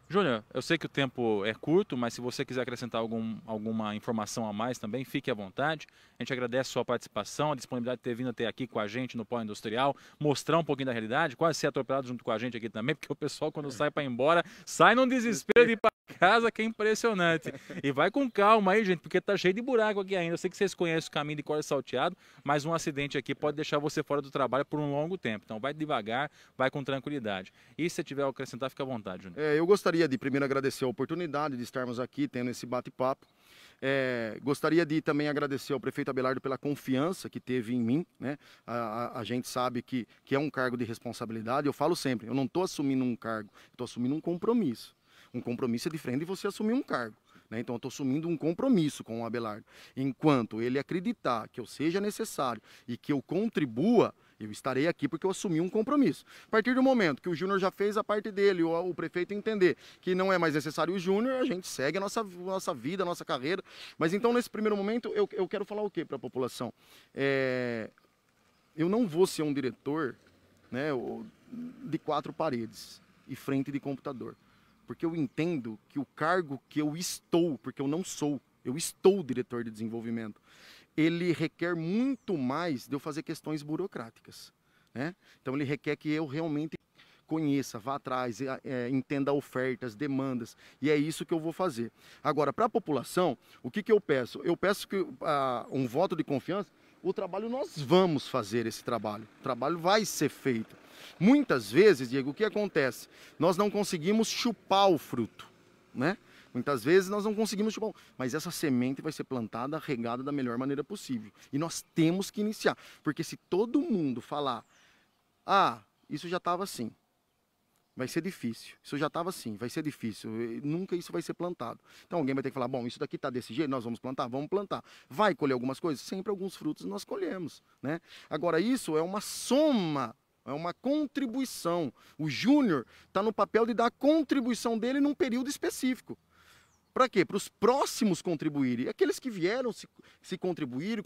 Júnior, eu sei que o tempo é curto, mas se você quiser acrescentar alguma informação a mais também, fique à vontade. A gente agradece a sua participação, a disponibilidade de ter vindo até aqui com a gente no Polo Industrial, mostrar um pouquinho da realidade, quase ser atropelado junto com a gente aqui também, porque o pessoal quando sai para ir embora, sai num desespero de ir para casa, que é impressionante. E vai com calma aí, gente, porque tá cheio de buraco aqui ainda. Eu sei que vocês conhecem o caminho de corda salteado, mas um acidente aqui pode deixar você fora do trabalho por um longo tempo. Então vai devagar, vai com tranquilidade. E se tiver a acrescentar, fica à vontade, Júnior. Eu gostaria de primeiro agradecer a oportunidade de estarmos aqui tendo esse bate-papo. Gostaria de também agradecer ao prefeito Abelardo pela confiança que teve em mim, né? A gente sabe que é um cargo de responsabilidade. Eu falo sempre, eu não estou assumindo um cargo, estou assumindo um compromisso. Um compromisso é diferente de você assumir um cargo, né? Então eu estou assumindo um compromisso com o Abelardo. Enquanto ele acreditar que eu seja necessário e que eu contribua, eu estarei aqui porque eu assumi um compromisso. A partir do momento que o Júnior já fez a parte dele, o prefeito entender que não é mais necessário o Júnior, a gente segue a nossa vida, a nossa carreira. Mas então, nesse primeiro momento, eu quero falar o quê para a população? Eu não vou ser um diretor, né, de 4 paredes e frente de computador. Porque eu entendo que o cargo que eu estou, porque eu não sou, eu estou diretor de desenvolvimento, ele requer muito mais de eu fazer questões burocráticas, né? Então ele requer que eu realmente conheça, vá atrás, entenda ofertas, demandas, e é isso que eu vou fazer. Agora, para a população, o que eu peço? Eu peço que um voto de confiança. O trabalho, nós vamos fazer esse trabalho, o trabalho vai ser feito. Muitas vezes, Diego, o que acontece? Nós não conseguimos chupar o fruto, né? Muitas vezes nós não conseguimos chupar, mas essa semente vai ser plantada, regada da melhor maneira possível. E nós temos que iniciar, porque se todo mundo falar, isso já estava assim, vai ser difícil, isso já estava assim, vai ser difícil, nunca isso vai ser plantado. Então alguém vai ter que falar, bom, isso daqui está desse jeito, nós vamos plantar. Vai colher algumas coisas? Sempre alguns frutos nós colhemos, né? Agora isso é uma soma é uma contribuição. O júnior está no papel de dar a contribuição dele num período específico. Para quê? Para os próximos contribuírem. Aqueles que vieram se contribuíram,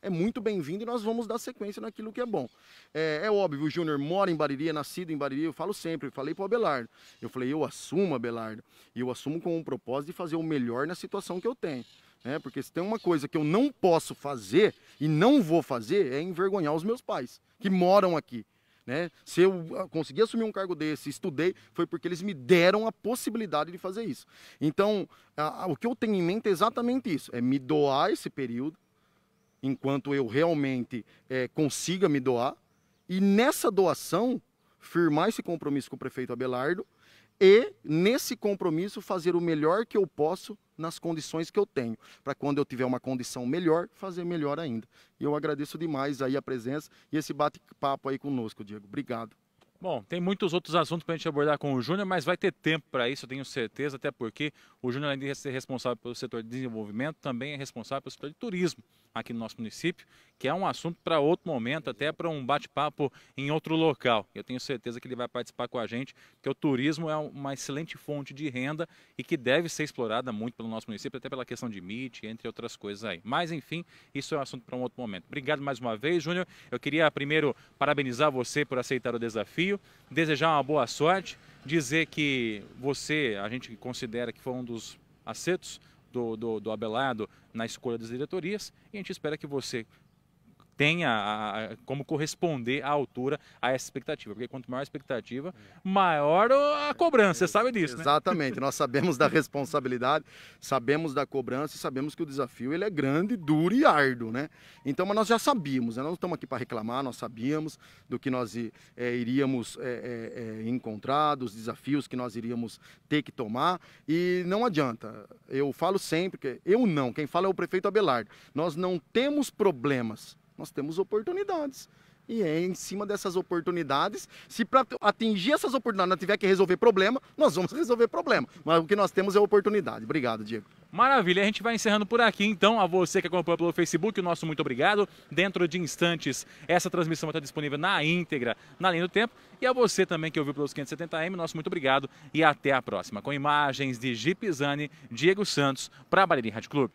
é muito bem-vindo e nós vamos dar sequência naquilo que é bom. É óbvio, o Júnior mora em Bariri, é nascido em Bariri, eu falo sempre, eu falei para o Abelardo. Eu falei, eu assumo, Abelardo, e eu assumo com o propósito de fazer o melhor na situação que eu tenho. Porque se tem uma coisa que eu não posso fazer e não vou fazer, é envergonhar os meus pais, que moram aqui. Se eu consegui assumir um cargo desse, estudei, foi porque eles me deram a possibilidade de fazer isso. Então, o que eu tenho em mente é exatamente isso, é me doar esse período, enquanto eu realmente consiga me doar, e nessa doação, firmar esse compromisso com o prefeito Abelardo, e nesse compromisso fazer o melhor que eu posso nas condições que eu tenho, para quando eu tiver uma condição melhor, fazer melhor ainda. E eu agradeço demais aí a presença e esse bate-papo aí conosco, Diego. Obrigado. Bom, tem muitos outros assuntos para a gente abordar com o Júnior, mas vai ter tempo para isso, eu tenho certeza, até porque o Júnior, além de ser responsável pelo setor de desenvolvimento, também é responsável pelo setor de turismo aqui no nosso município, que é um assunto para outro momento, até para um bate-papo em outro local. Eu tenho certeza que ele vai participar com a gente, porque o turismo é uma excelente fonte de renda e que deve ser explorada muito pelo nosso município, até pela questão de MIT, entre outras coisas aí. Mas, enfim, isso é um assunto para um outro momento. Obrigado mais uma vez, Júnior. Eu queria primeiro parabenizar você por aceitar o desafio, desejar uma boa sorte, dizer que você, a gente considera que foi um dos acertos do Abelardo na escolha das diretorias, e a gente espera que você tenha como corresponder à altura a essa expectativa, porque quanto maior a expectativa, maior a cobrança, você sabe disso, né? Exatamente, nós sabemos da responsabilidade, sabemos da cobrança e sabemos que o desafio ele é grande, duro e árduo, né? Então, mas nós já sabíamos, nós não estamos aqui para reclamar, nós sabíamos do que nós iríamos encontrar, dos desafios que nós iríamos ter que tomar, e não adianta, eu falo sempre, que quem fala é o prefeito Abelardo, nós não temos problemas, nós temos oportunidades. E é em cima dessas oportunidades, se para atingir essas oportunidades nós tiver que resolver problema, nós vamos resolver problema. Mas o que nós temos é oportunidade. Obrigado, Diego. Maravilha, a gente vai encerrando por aqui, então, a você que acompanha pelo Facebook, o nosso muito obrigado. Dentro de instantes, essa transmissão vai estar disponível na íntegra, na linha do tempo. E a você também que ouviu pelos 570M, nosso muito obrigado e até a próxima. Com imagens de Gi Pisani, Diego Santos, para a Bariri Rádio Clube.